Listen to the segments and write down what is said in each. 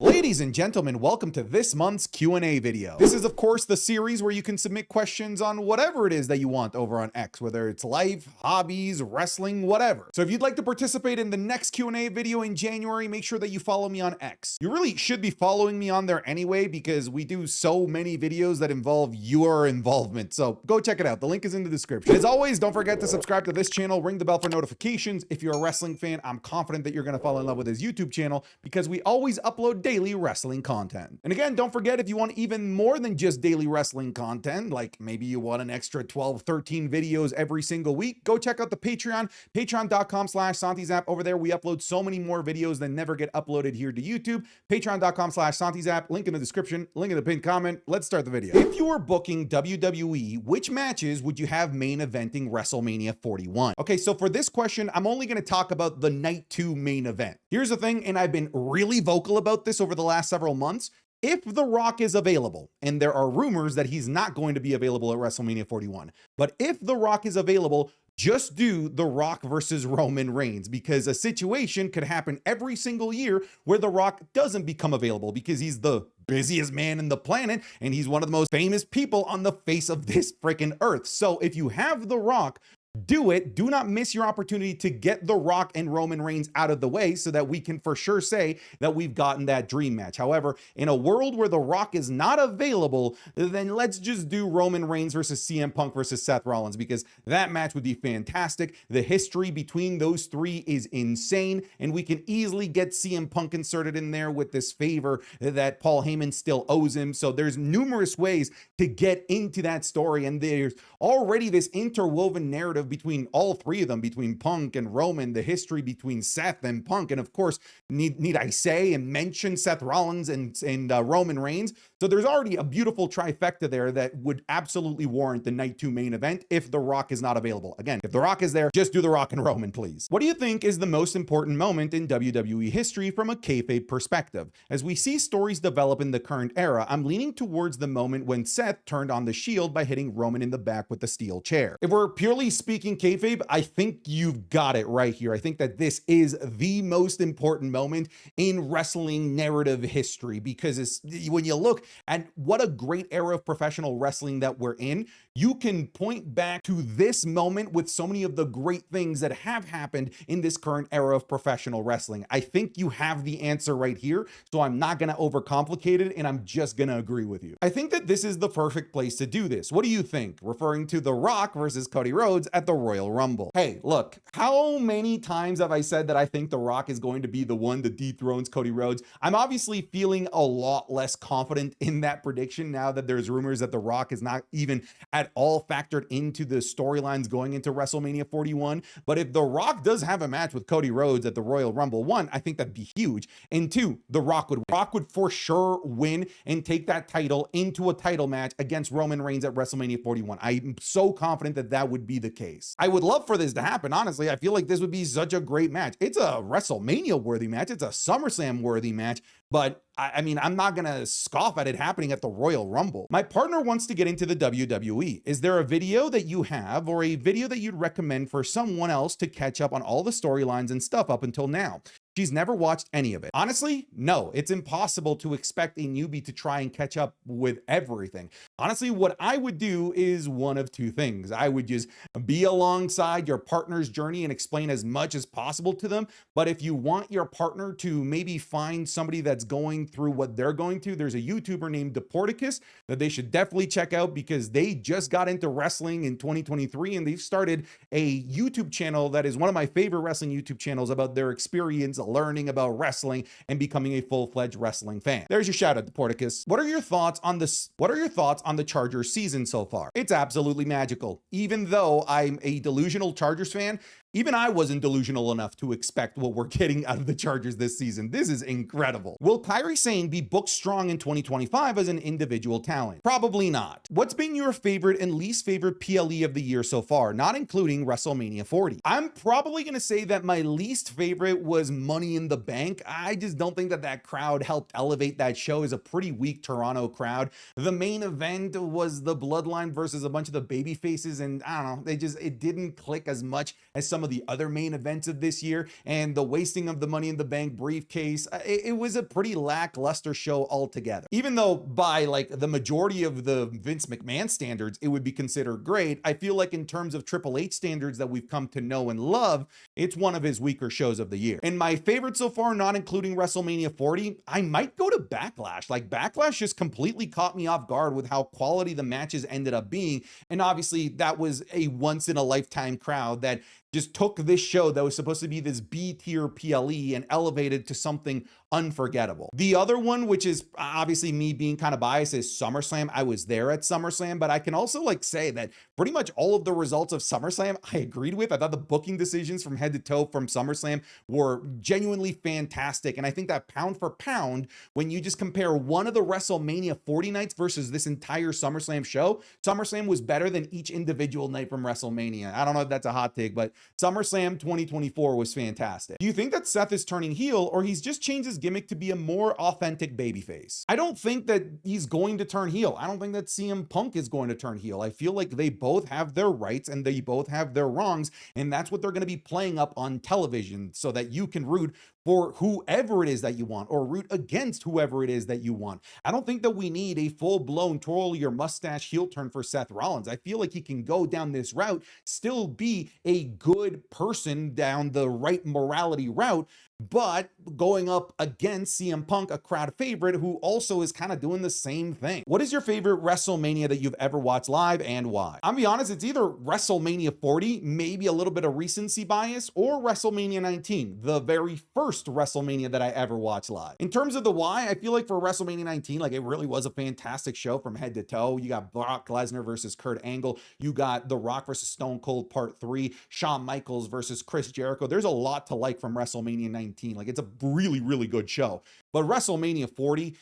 Ladies and gentlemen, welcome to this month's Q&A video. This is, of course, the series where you can submit questions on whatever it is that you want over on X, whether it's life, hobbies, wrestling, whatever. So if you'd like to participate in the next Q&A video in January, make sure that you follow me on X. You really should be following me on there anyway, because we do so many videos that involve your involvement. So go check it out. The link is in the description. As always, don't forget to subscribe to this channel, ring the bell for notifications. If you're a wrestling fan, I'm confident that you're going to fall in love with his YouTube channel because we always upload daily wrestling content. And again, don't forget, if you want even more than just daily wrestling content, like maybe you want an extra 12, 13 videos every single week, go check out the Patreon, patreon.com/SantiZap. Over there, we upload so many more videos that never get uploaded here to YouTube. Patreon.com/SantiZap, link in the description, link in the pinned comment. Let's start the video. If you were booking WWE, which matches would you have main eventing WrestleMania 41? Okay, so for this question, I'm only going to talk about the night 2 main event. Here's the thing, and I've been really vocal about this over the last several months. If The Rock is available, and there are rumors that he's not going to be available at WrestleMania 41, but if The Rock is available, just do The Rock versus Roman Reigns, because a situation could happen every single year where The Rock doesn't become available because he's the busiest man in the planet and he's one of the most famous people on the face of this freaking earth. So if you have The Rock, do it. Do not miss your opportunity to get The Rock and Roman Reigns out of the way so that we can for sure say that we've gotten that dream match. However, in a world where The Rock is not available, then let's just do Roman Reigns versus CM Punk versus Seth Rollins, because that match would be fantastic. The history between those three is insane, and we can easily get CM Punk inserted in there with this favor that Paul Heyman still owes him. So there's numerous ways to get into that story, and there's already this interwoven narrative between all three of them, between Punk and Roman, the history between Seth and Punk, and of course, need I say and mention Seth Rollins and Roman Reigns. So there's already a beautiful trifecta there that would absolutely warrant the night 2 main event if The Rock is not available. Again, if The Rock is there, just do The Rock and Roman, please. What do you think is the most important moment in WWE history from a kayfabe perspective? As we see stories develop in the current era, I'm leaning towards the moment when Seth turned on the Shield by hitting Roman in the back with the steel chair. If we're purely speaking kayfabe, I think you've got it right here. I think that this is the most important moment in wrestling narrative history, because when you look at what a great era of professional wrestling that we're in, you can point back to this moment with so many of the great things that have happened in this current era of professional wrestling. I think you have the answer right here, so I'm not going to overcomplicate it, and I'm just going to agree with you. I think that this is the perfect place to do this. What do you think? Referring to The Rock versus Cody Rhodes at the Royal Rumble. Hey, look, how many times have I said that I think The Rock is going to be the one that dethrones Cody Rhodes? I'm obviously feeling a lot less confident in that prediction now that there's rumors that The Rock is not even at all factored into the storylines going into WrestleMania 41. But if The Rock does have a match with Cody Rhodes at the Royal Rumble, 1, I think that'd be huge. And 2, The Rock would for sure win and take that title into a title match against Roman Reigns at WrestleMania 41. I'm so confident that that would be the case. I would love for this to happen. Honestly, I feel like this would be such a great match. It's a WrestleMania worthy match. It's a SummerSlam worthy match. But I mean, I'm not going to scoff at it happening at the Royal Rumble. My partner wants to get into the WWE. Is there a video that you have or a video that you'd recommend for someone else to catch up on all the storylines and stuff up until now? She's never watched any of it. Honestly, no, it's impossible to expect a newbie to try and catch up with everything. Honestly, what I would do is one of 2 things. I would just be alongside your partner's journey and explain as much as possible to them. But if you want your partner to maybe find somebody that's going through what they're going through, there's a YouTuber named Deporticus that they should definitely check out, because they just got into wrestling in 2023 and they've started a YouTube channel that is one of my favorite wrestling YouTube channels about their experience learning about wrestling and becoming a full-fledged wrestling fan. There's your shout out to Porticus. What are your thoughts on this? What are your thoughts on the Chargers season so far? It's absolutely magical. Even though I'm a delusional Chargers fan, even I wasn't delusional enough to expect what we're getting out of the Chargers this season. This is incredible. Will Kairi Sane be booked strong in 2025 as an individual talent? Probably not. What's been your favorite and least favorite PLE of the year so far, not including WrestleMania 40? I'm probably going to say that my least favorite was Money in the Bank. I just don't think that that crowd helped elevate that show. As a pretty weak Toronto crowd. The main event was the Bloodline versus a bunch of the baby faces, and I don't know, it didn't click as much as some some of the other main events of this year and the wasting of the Money in the Bank briefcase, it was a pretty lackluster show altogether. Even though by like the majority of the Vince McMahon standards, it would be considered great, I feel like in terms of Triple H standards that we've come to know and love, it's one of his weaker shows of the year. And my favorite so far, not including WrestleMania 40, I might go to Backlash. Like Backlash just completely caught me off guard with how quality the matches ended up being. And obviously that was a once in a lifetime crowd that just took this show that was supposed to be this B tier PLE and elevated to something unforgettable. The other one, which is obviously me being kind of biased, is SummerSlam. I was there at SummerSlam, but I can also like say that pretty much all of the results of SummerSlam I agreed with. I thought the booking decisions from head to toe from SummerSlam were genuinely fantastic. And I think that pound for pound, when you just compare one of the WrestleMania 40 nights versus this entire SummerSlam show, SummerSlam was better than each individual night from WrestleMania. I don't know if that's a hot take, but SummerSlam 2024 was fantastic. Do you think that Seth is turning heel, or he's just changed his gimmick to be a more authentic babyface? I don't think that he's going to turn heel. I don't think that CM Punk is going to turn heel. I feel like they both have their rights and they both have their wrongs, and that's what they're going to be playing up on television so that you can root for whoever it is that you want or root against whoever it is that you want. I don't think that we need a full-blown twirl your mustache heel turn for Seth Rollins. I feel like he can go down this route, still be a good person down the right morality route, but going up against CM Punk, a crowd favorite who also is kind of doing the same thing. What is your favorite WrestleMania that you've ever watched live and why? I'm gonna be honest, it's either WrestleMania 40, maybe a little bit of recency bias, or WrestleMania 19, the very first WrestleMania that I ever watched live. In terms of the why, I feel like for WrestleMania 19, like it really was a fantastic show from head to toe. You got Brock Lesnar versus Kurt Angle. You got The Rock versus Stone Cold Part 3, Shawn Michaels versus Chris Jericho. There's a lot to like from WrestleMania 19. Like it's a really, really good show. But WrestleMania 40,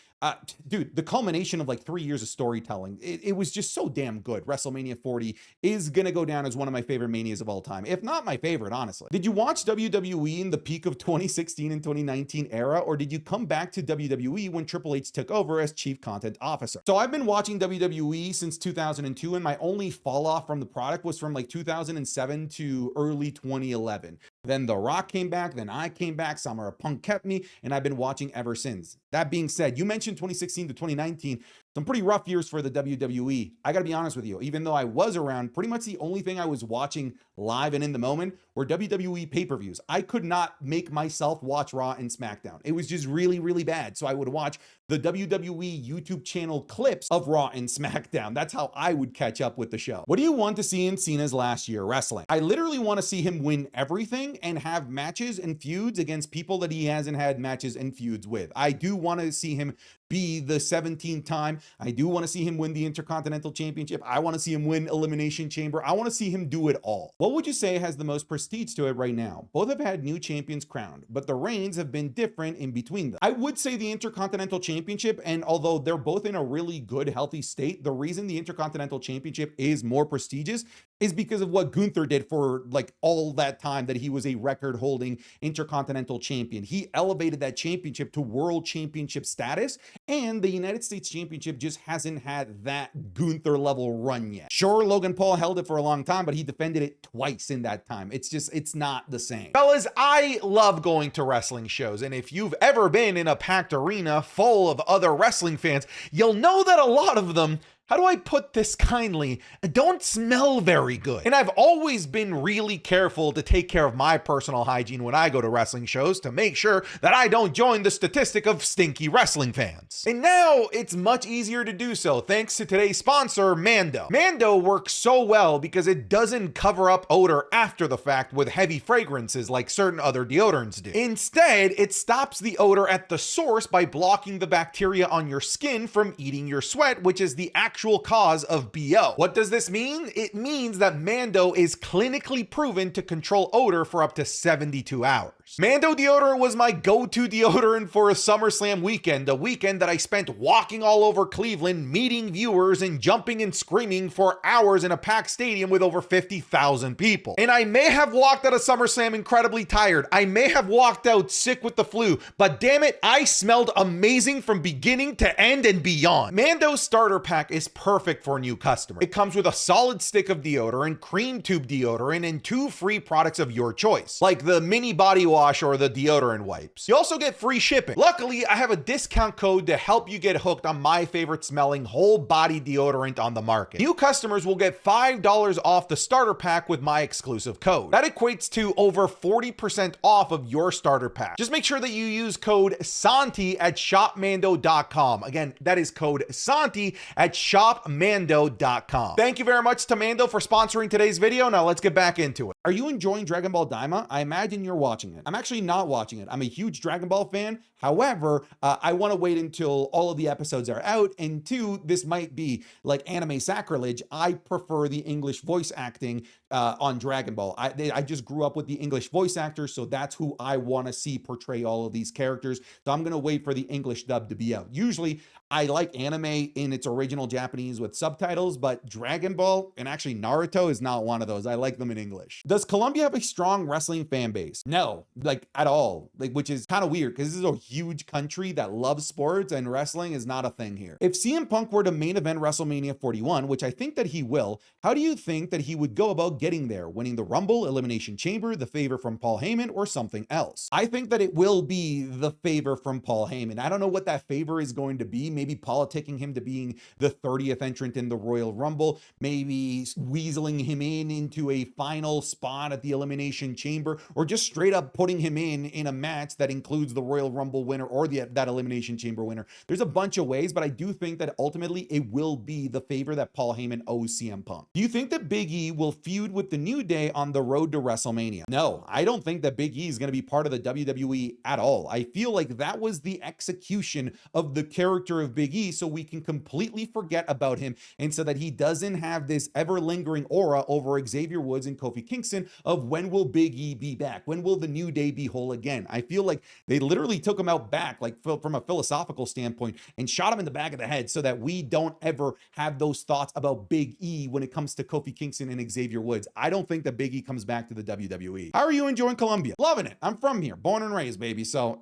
dude, the culmination of like 3 years of storytelling, it was just so damn good. WrestleMania 40 is gonna go down as one of my favorite manias of all time, if not my favorite, honestly. Did you watch WWE in the peak of 2016 and 2019 era, or did you come back to WWE when Triple H took over as Chief Content Officer? So I've been watching WWE since 2002, and my only fall off from the product was from like 2007 to early 2011. Then The Rock came back, then I came back, Summer of Punk kept me, and I've been watching ever since. That being said, you mentioned 2016 to 2019, some pretty rough years for the WWE. I gotta be honest with you, even though I was around, pretty much the only thing I was watching live and in the moment were WWE pay-per-views. I could not make myself watch Raw and SmackDown. It was just really, really bad. So I would watch the WWE YouTube channel clips of Raw and SmackDown. That's how I would catch up with the show. What do you want to see in Cena's last year wrestling? I literally want to see him win everything and have matches and feuds against people that he hasn't had matches and feuds with. I do want to see him be the 17th time. I do want to see him win the Intercontinental Championship. I want to see him win Elimination Chamber. I want to see him do it all. What would you say has the most prestige to it right now? Both have had new champions crowned, but the reigns have been different in between them. I would say the Intercontinental Championship, and although they're both in a really good, healthy state, the reason the Intercontinental Championship is more prestigious is because of what Gunther did for like all that time that he was a record-holding Intercontinental Champion. He elevated that championship to World Championship status, and the United States Championship just hasn't had that Gunther level run yet. Sure, Logan Paul held it for a long time, but he defended it twice in that time. It's not the same. Fellas, I love going to wrestling shows, and if you've ever been in a packed arena full of other wrestling fans, you'll know that a lot of them, how do I put this kindly, don't smell very good. And I've always been really careful to take care of my personal hygiene when I go to wrestling shows to make sure that I don't join the statistic of stinky wrestling fans. And now it's much easier to do so thanks to today's sponsor, Mando. Mando works so well because it doesn't cover up odor after the fact with heavy fragrances like certain other deodorants do. Instead, it stops the odor at the source by blocking the bacteria on your skin from eating your sweat, which is the actual cause of BO. What does this mean? It means that Mando is clinically proven to control odor for up to 72 hours. Mando deodorant was my go-to deodorant for a SummerSlam weekend, a weekend that I spent walking all over Cleveland, meeting viewers and jumping and screaming for hours in a packed stadium with over 50,000 people. And I may have walked out of SummerSlam incredibly tired. I may have walked out sick with the flu, but damn it, I smelled amazing from beginning to end and beyond. Mando's starter pack is perfect for new customers. It comes with a solid stick of deodorant, cream tube deodorant, and 2 free products of your choice, like the mini body wash or the deodorant wipes. You also get free shipping. Luckily, I have a discount code to help you get hooked on my favorite smelling whole body deodorant on the market. New customers will get $5 off the starter pack with my exclusive code. That equates to over 40% off of your starter pack. Just make sure that you use code Santi at shopmando.com. Again, that is code Santi at shopmando.com. Thank you very much to Mando for sponsoring today's video. Now let's get back into it. Are you enjoying Dragon Ball Daima? I imagine you're watching it. I'm actually not watching it. I'm a huge Dragon Ball fan. However, I want to wait until all of the episodes are out. And 2, this might be like anime sacrilege. I prefer the English voice acting on Dragon Ball. I just grew up with the English voice actors, so that's who I want to see portray all of these characters. So I'm going to wait for the English dub to be out. Usually, I like anime in its original Japanese with subtitles, but Dragon Ball and actually Naruto is not one of those. I like them in English. Does Colombia have a strong wrestling fan base? No, like at all, which is kind of weird because this is a huge country that loves sports and wrestling is not a thing here. If CM Punk were to main event WrestleMania 41, which I think that he will, how do you think that he would go about getting there? Winning the Rumble, Elimination Chamber, the favor from Paul Heyman, or something else? I think that it will be the favor from Paul Heyman. I don't know what that favor is going to be. Maybe politicking him to being the 30th entrant in the Royal Rumble, maybe weaseling him into a final spot at the Elimination Chamber, or just straight up putting him in a match that includes the Royal Rumble winner or that Elimination Chamber winner. There's a bunch of ways, but I do think that ultimately it will be the favor that Paul Heyman owes CM Punk. Do you think that Big E will feud with the New Day on the road to WrestleMania? No, I don't think that Big E is going to be part of the WWE at all. I feel like that was the execution of the character of Big E, so we can completely forget about him and so that he doesn't have this ever lingering aura over Xavier Woods and Kofi Kingston of when will Big E be back? When will the New Day be whole again? I feel like they literally took him out back, like from a philosophical standpoint, and shot him in the back of the head so that we don't ever have those thoughts about Big E when it comes to Kofi Kingston and Xavier Woods. I don't think that Big E comes back to the WWE. How are you enjoying Colombia? Loving it. I'm from here, born and raised, baby. So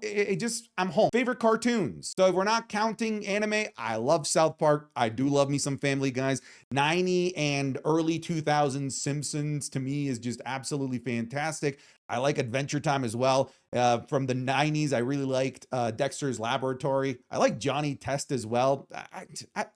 I'm home. Favorite cartoons. So if we're not counting anime, I love South Park. I do love me some Family Guys. 90 and early 2000s Simpsons to me is just absolutely fantastic. I like Adventure Time as well. From the 90s, I really liked Dexter's Laboratory. I like Johnny Test as well.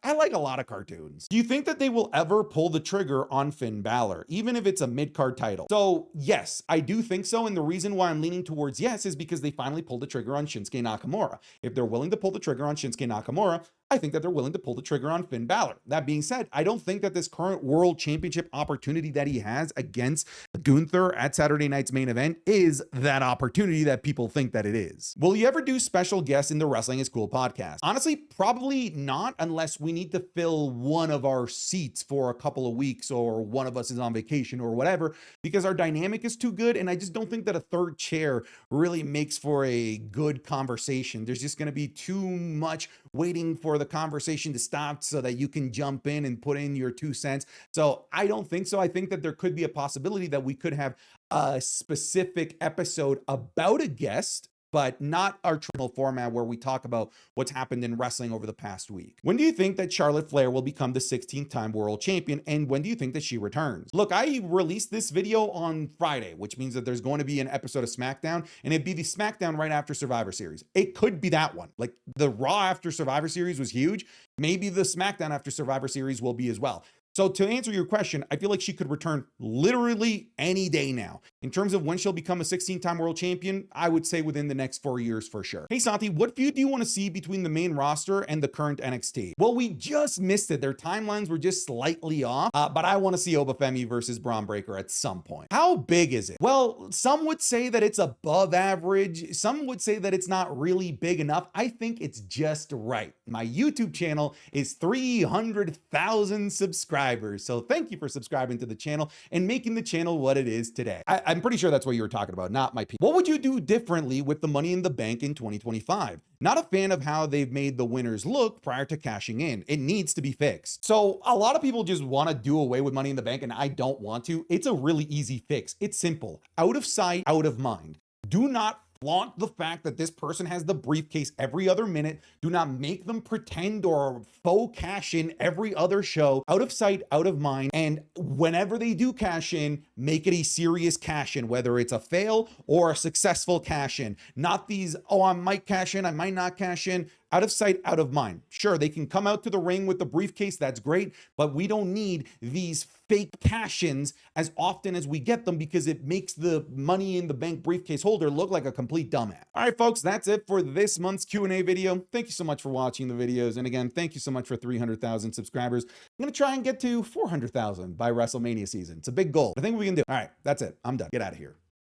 I like a lot of cartoons. Do you think that they will ever pull the trigger on Finn Balor, even if it's a mid-card title? So yes, I do think so. And the reason why I'm leaning towards yes is because they finally pulled the trigger on Shinsuke Nakamura. If they're willing to pull the trigger on Shinsuke Nakamura, I think that they're willing to pull the trigger on Finn Balor. That being said, I don't think that this current world championship opportunity that he has against Gunther at Saturday night's main event is that opportunity that people think that it is. Will you ever do special guests in the Wrestling is Cool podcast? Honestly, probably not, unless we need to fill one of our seats for a couple of weeks or one of us is on vacation or whatever, because our dynamic is too good. And I just don't think that a third chair really makes for a good conversation. There's just going to be too much waiting for the conversation to stop so that you can jump in and put in your 2 cents. So I don't think so. I think that there could be a possibility that we could have a specific episode about a guest, but not our traditional format where we talk about what's happened in wrestling over the past week. When do you think that Charlotte Flair will become the 16th time world champion? And when do you think that she returns? Look, I released this video on Friday, which means that there's going to be an episode of SmackDown, and it'd be the SmackDown right after Survivor Series. It could be that one. Like the Raw after Survivor Series was huge. Maybe the SmackDown after Survivor Series will be as well. So to answer your question, I feel like she could return literally any day now. In terms of when she'll become a 16-time world champion, I would say within the next 4 years for sure. Hey Santi, what feud do you want to see between the main roster and the current NXT? Well, we just missed it. Their timelines were just slightly off, but I want to see Obafemi versus Braun Breaker at some point. How big is it? Well, some would say that it's above average. Some would say that it's not really big enough. I think it's just right. My YouTube channel is 300,000 subscribers. subscribers. So thank you for subscribing to the channel and making the channel what it is today. I'm pretty sure that's what you were talking about, not my people. What would you do differently with the Money in the Bank in 2025? Not a fan of how they've made the winners look prior to cashing in. It needs to be fixed. So a lot of people just want to do away with Money in the Bank, and I don't want to. It's a really easy fix. It's simple. Out of sight, out of mind. Do not flaunt the fact that this person has the briefcase every other minute. Do not make them pretend or faux cash in every other show. Out of sight, out of mind. And whenever they do cash in, make it a serious cash in, whether it's a fail or a successful cash in. Not these, oh, I might cash in, I might not cash in. Out of sight, out of mind. Sure, they can come out to the ring with the briefcase, that's great, but we don't need these fake cash-ins as often as we get them because it makes the Money in the Bank briefcase holder look like a complete dumbass. All right, folks, that's it for this month's Q&A video. Thank you so much for watching the videos. And again, thank you so much for 300,000 subscribers. I'm gonna try and get to 400,000 by WrestleMania season. It's a big goal. I think we can do it. All right, that's it. I'm done. Get out of here.